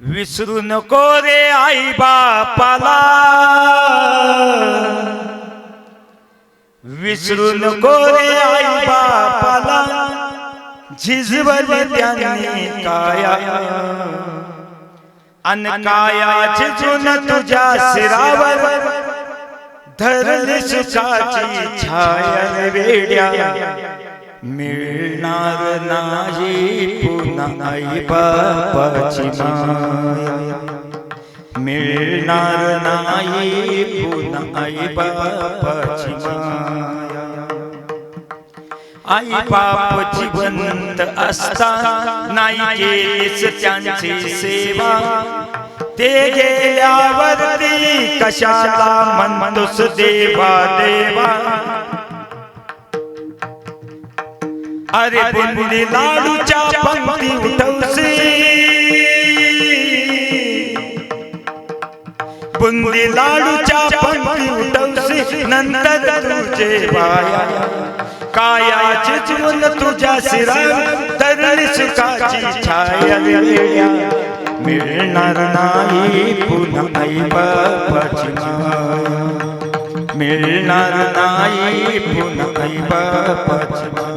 विसरू नको रे आई बापाला, विसरू नको रे आई बापाला, झिजवली त्यांनी काया अन काया झिजून तुझ्या सिरावर धरली सुखाची छाया वेड्या, मिळणार नाही पुन्हा आई बापाची माया, मिळणार नाही पुन्हा आई बापाची माया. आई बाप जिवंत असता नाही केलीस त्यांची सेवा, ते गेल्यावरती कशाला म्हणतोस देवा देवा. अरे बुंदी लाडूच्या पंक्ती उठवसी, बुंदी लाडूच्या पंक्ती उठवसी, नंतर तुझे बाया काया झिजवून तुझ्या सिरावर धरली सुखाची छाया वेड्या, मिळणार नाही पुन्हा आई बापाची माया, मिळणार नाही पुन्हा आई बापाची माया.